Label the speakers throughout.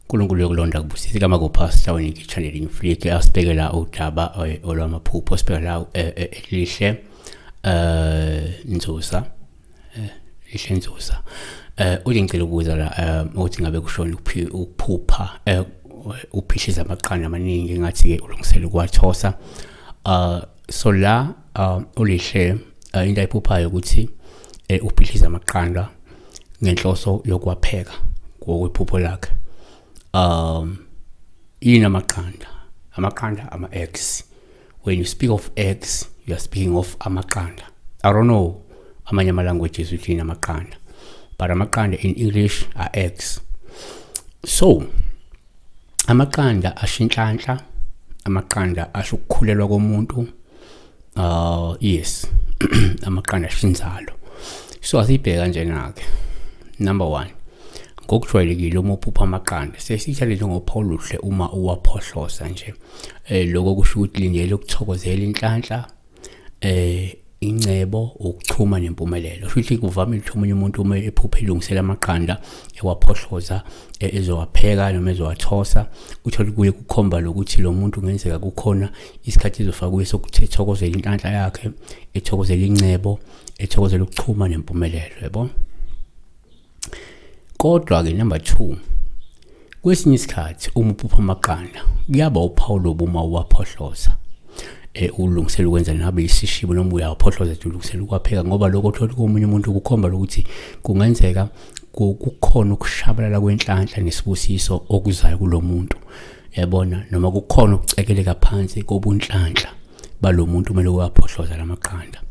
Speaker 1: uNkulunkulu yokulonda kubusisa kama kupastor weniki channel inflique asibhekela udaba olwamaphupho sibhekela elihle Nzusa lihle Nzusa uthi ngicela ukubuza la ukuthi ngabe kushona ukuphupha uphishisa amaqanda amaningi ngathi ke ulungisela ukwathosa so la ulihle into ayiphuphayo ukuthi uphishisa amaqanda ngenhloso yokwapheka ngokwephupho lakhe yini amaqanda ama-eggs. When you speak of eggs you are speaking of amaqanda. I don't know amanye ama-languages which in amaqanda, but amaqanda in English are eggs. So amaqanda ashinhlanhla, amaqanda asho ukukhulelwa komuntu. Yes amaqanda ashinzalo. So asibheka kanjena-ke. Number 1, ngokujwayelekile uma uphupha amaqanda sesitshale njengophawu luhle uma uwaphohloza nje lokho kusho ukuthi lindele ukuthokozela inhlanhla incebo ukuchuma nempumelelo. Futhi kuvamile ukuthi omunye umuntu uma ephupha elungisela amaqanda ewaphohloza ezowapheka noma ezowathosa uthola kuye kukhomba lokuthi lo muntu kungenzeka kukhona isikhathi ezofaka kuye sokuthokozela inhlanhla yakhe, ethokozela incebo, ethokozela ukuchuma nempumelelo, yabo. Kodwa ke number 2, kwesinye isikhathi uma uphupha amaqanda kuyaba uphawu lobu uma uwaphohloza ulungisela ukwenza nabe isishibo noma uyaphohloza ulungisela ukwapheka, ngoba lokho othola komunye umuntu kukhomba ukuthi kungenzeka kukhona ukushabalala kwenhlanhla nesibusiso okuzayo kulomuntu, yabona, noma kukhona ukucekeleka phansi kobunhlanhla balomuntu kumele uyaphohloza lamaqanda.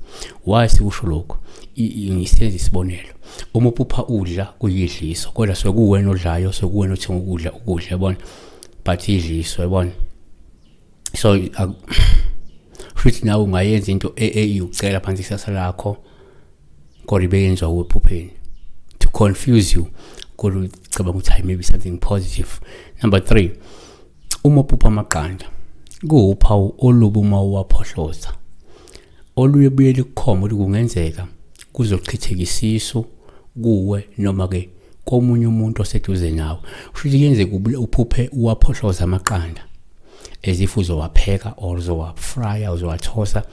Speaker 1: Why sikusho lokho? Ngisenza isibonelo. Uma uphupha udla kuyidliso, kodwa sekuwena odlayo, sekuwena othenga ukudla, yabona, but idliso, yabona. So futhi nawe ungayenza into eyucela phansi kusasa lakho kodwa ibeyenziwa uphupheni to confuse you, kodwa ucabanga ukuthi maybe something positive. Number 3, uma uphupha amaqanda kuwuphawu olubi uma uwaphohloza, oluyebuye likhomba ukuthi kungenzeka kuzochitheka isisu kuwe noma ke komunye umuntu oseduze nawe. Futhi kuyenzeka uphuphe uwaphohloza amaqanda as if uzowapheka or uzowafrya uzowathosa,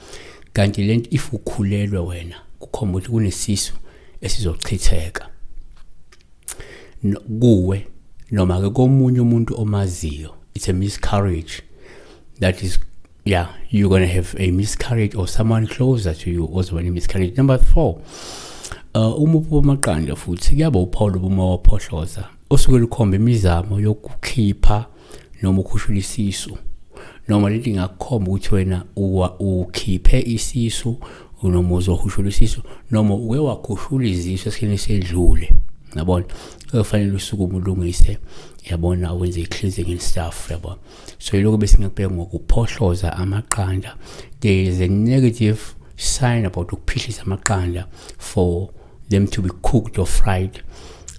Speaker 1: kanti lento if ukhulelwe wena kukhomba ukuthi kunesisu esizochitheka kuwe noma ke komunye umuntu omaziyo. It's a miscarriage. That is, yeah, you're going to have a miscarriage or someone closer to you also when you miscarriage. Number 4, uma uphupha amaqanda futhi kuyaba uphawu uma waphohloza osuke lukhomba imizamo yokukhipha noma ukhushula isisu, noma lento ingakhomba ukuthi wena ukhiphe isisu noma uzohushula isisu noma uke wakhushula izisu esikhathini esedlule, yabona, kufanele usuke umlungise, yabona, wenze i-cleansing and stuff, yabona. So yiloko bese ngiyakubheka ngokuphohloza amaqanda. There is a negative sign about ukuphishisa amaqanda for them to be cooked or fried,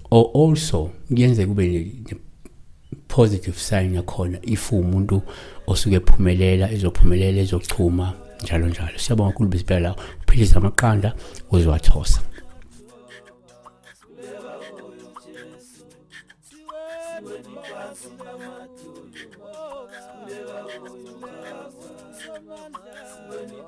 Speaker 1: or also kuyenzeka kube ne positive sign yakhona if umuntu osuke ephumelela ezophumelela ezochuma njalo njalo. Siyabonga kakhulu besibheka la ukuphishisa amaqanda uzowathosa.
Speaker 2: When you